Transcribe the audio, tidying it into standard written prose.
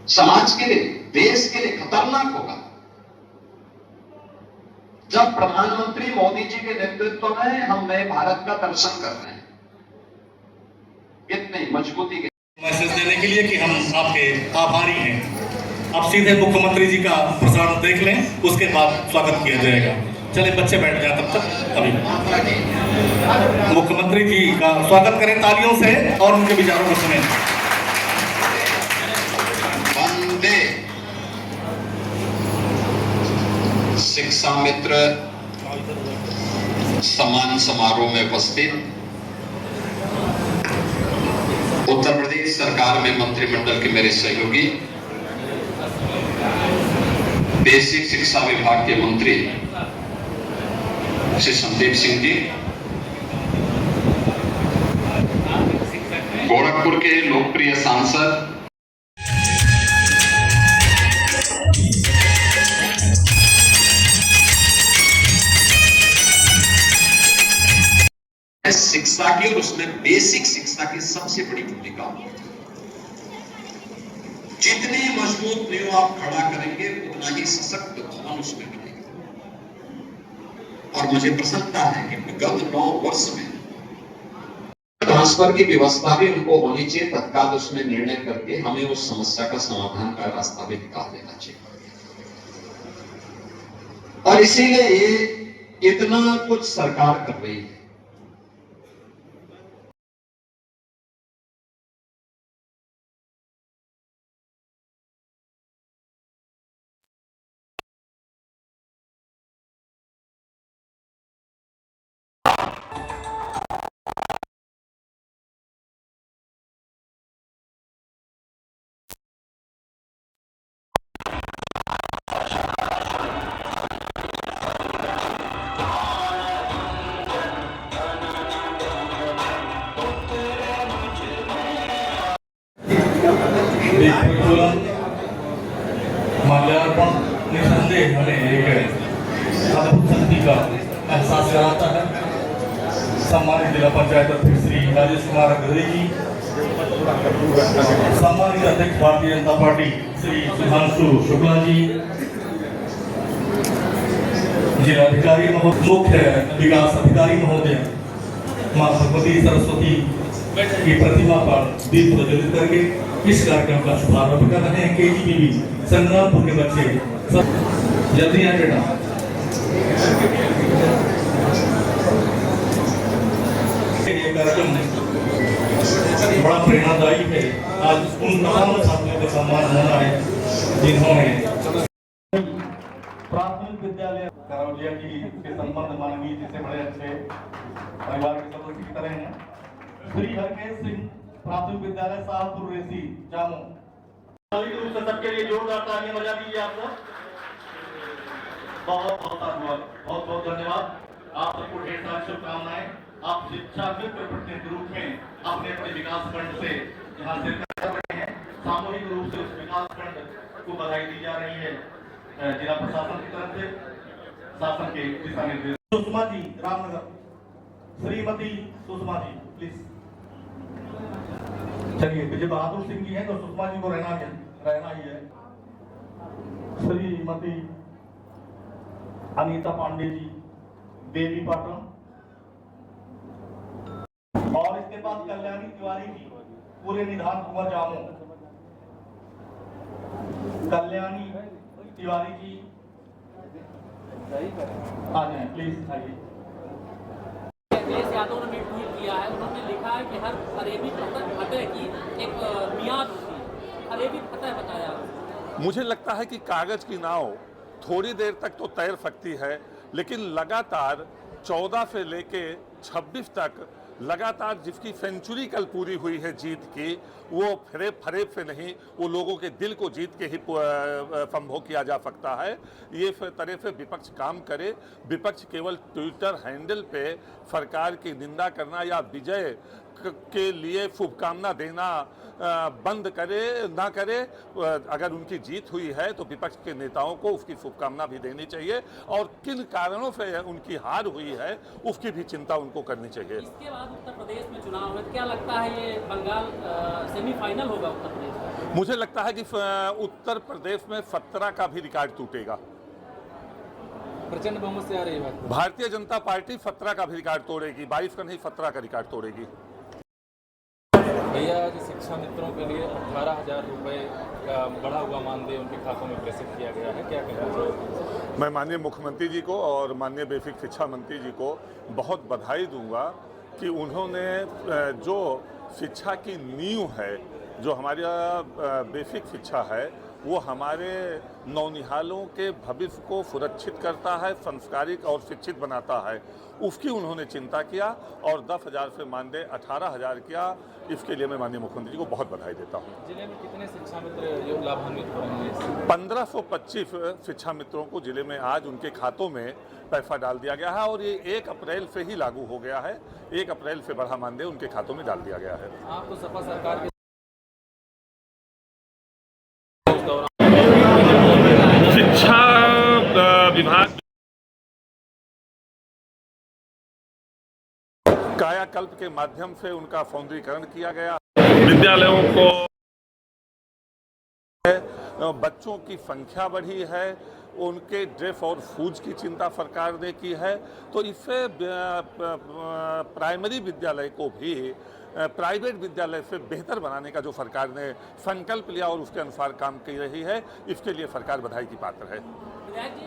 समाज के लिए, देश के लिए खतरनाक होगा। जब प्रधानमंत्री मोदी जी के नेतृत्व में हम नए भारत का दर्शन कर रहे हैं, इतनी मजबूती के मैसेज देने के लिए कि हम आपके आभारी हैं। आप सीधे मुख्यमंत्री जी का प्रसारण देख लें, उसके बाद स्वागत किया जाएगा। चले बच्चे बैठ जाए तब तक। अभी मुख्यमंत्री जी का स्वागत करें तालियों से और उनके विचारों को सुनें। वंदे शिक्षा मित्र सम्मान समारोह में उपस्थित उत्तर प्रदेश सरकार में मंत्रिमंडल के मेरे सहयोगी, बेसिक शिक्षा विभाग के मंत्री श्री संदीप सिंह जी, गोरखपुर के लोकप्रिय सांसद शिक्षा की, और उसमें बेसिक शिक्षा की सबसे बड़ी भूमिका होती है। जितनी मजबूत नींव आप खड़ा करेंगे उतना ही सशक्त भवन उसमें बनेगा। और मुझे प्रसन्नता है कि विगत 9 वर्ष में ट्रांसफर की व्यवस्था भी उनको होनी चाहिए, तत्काल उसमें निर्णय करके हमें उस समस्या का समाधान का रास्ता भी निकाल देना चाहिए। और इसीलिए ये इतना कुछ सरकार कर रही है। माल्यार्पण निसंदेह हमें एक अद्भुत शक्ति का एहसास कराता है। सम्मानित जिला पंचायत अध्यक्ष श्री राजेश कुमार अग्रवाल जी, सम्मानित अध्यक्ष भारतीय जनता पार्टी श्री सुधांशु शुक्ला जी, जिलाधिकारी मुख्य विकास अधिकारी महोदय, मां भगवती सरस्वती की प्रतिमा पर दीप प्रज्वलित करके इस कार्यक्रम का शुभारंभ कर रहे हैं। केजीबीवी संग्रामपुर के बच्चे सब जल्दी आए बेटा। ये कार्यक्रम बड़ा प्रेरणादायी है। आज उन तमाम छात्रों का सम्मान होना है जिन्होंने प्राथमिक विद्यालय करौलिया के संबंध माननीय जी से बड़े अच्छे परिवार के सदस्य की तरह हैं। श्री हरकेश सिंह प्राथमिक विद्यालय साहबपुर रेसी जामो। रूप से सबके लिए जोरदार तालियां बजा दीजिए आप सब। बहुत बहुत धन्यवाद, बहुत बहुत धन्यवाद। आप सबको ढेर सारी शुभकामनाएं। आप शिक्षा मित्र प्रतिनिधि रूप में अपने अपने विकास खंड से यहाँ से कर रहे हैं। सामूहिक रूप से उस विकास खंड को बधाई दी जा रही है जिला प्रशासन की तरफ से, शासन के दिशा निर्देश। सुषमा जी रामनगर, श्रीमती सुषमा जी प्लीज। चलिए, विजय बहादुर सिंह जी हैं तो सुषमा जी को रहना ही है। श्रीमती अनीता पांडे जी देवी पाटन, और इसके बाद कल्याणी तिवारी जी पूरे निधान कुमार जामो। कल्याणी तिवारी जी आ जाए प्लीज, आइए। अखिलेश यादव ने ट्वीट किया है, उन्होंने लिखा है कि हर फरेबी फतह की एक मियाद होती है। फरेबी फतह बताया। मुझे लगता है कि कागज की नाव थोड़ी देर तक तो तैर सकती है, लेकिन लगातार 14 से लेके 26 तक लगातार जिसकी सेंचुरी कल पूरी हुई है जीत की, वो फरेब से नहीं, वो लोगों के दिल को जीत के ही संभव किया जा सकता है। ये तरह से विपक्ष काम करे। विपक्ष केवल ट्विटर हैंडल पे सरकार की निंदा करना या विजय के लिए शुभकामना देना बंद करे ना करे। अगर उनकी जीत हुई है तो विपक्ष के नेताओं को उसकी शुभकामना भी देनी चाहिए और किन कारणों से उनकी हार हुई है उसकी भी चिंता उनको करनी चाहिए। इसके बाद उत्तर प्रदेश में चुनाव है, क्या लगता है ये बंगाल सेमीफाइनल होगा उत्तर प्रदेश का? मुझे लगता है कि उत्तर प्रदेश में 17 का भी रिकॉर्ड टूटेगा। प्रचंड बहुमत से आ रही बात। भारतीय जनता पार्टी 17 का भी रिकॉर्ड तोड़ेगी, 22 का नहीं 17 का रिकॉर्ड तोड़ेगी। भैया आज शिक्षा मित्रों के लिए 18,000 रुपये का बढ़ा हुआ मानदेय उनके खातों में प्रेषित किया गया है, क्या कहना चाहिए? मैं माननीय मुख्यमंत्री जी को और माननीय बेसिक शिक्षा मंत्री जी को बहुत बधाई दूंगा कि उन्होंने जो शिक्षा की नींव है, जो हमारा बेसिक शिक्षा है, वो हमारे नौनिहालों के भविष्य को सुरक्षित करता है, संस्कारिक और शिक्षित बनाता है, उसकी उन्होंने चिंता किया और 10,000 से मानदेय 18,000 किया। इसके लिए मैं माननीय मुख्यमंत्री जी को बहुत बधाई देता हूँ। जिले में कितने शिक्षा मित्र जो लाभान्वित हो रहे हैं? 1525 शिक्षा मित्रों को जिले में आज उनके खातों में पैसा डाल दिया गया है और ये 1 अप्रैल से ही लागू हो गया है। 1 अप्रैल से बढ़ा मानदेय उनके खातों में डाल दिया गया है। आपको सपा सरकार के शिक्षा विभाग कायाकल्प के माध्यम से उनका सौंदर्यीकरण किया गया। विद्यालयों को बच्चों की संख्या बढ़ी है, उनके ड्रेस और शूज की चिंता सरकार ने की है, तो इससे प्राइमरी विद्यालय को भी प्राइवेट विद्यालय से बेहतर बनाने का जो सरकार ने संकल्प लिया और उसके अनुसार काम कर रही है, इसके लिए सरकार बधाई की पात्र है। विधायक जी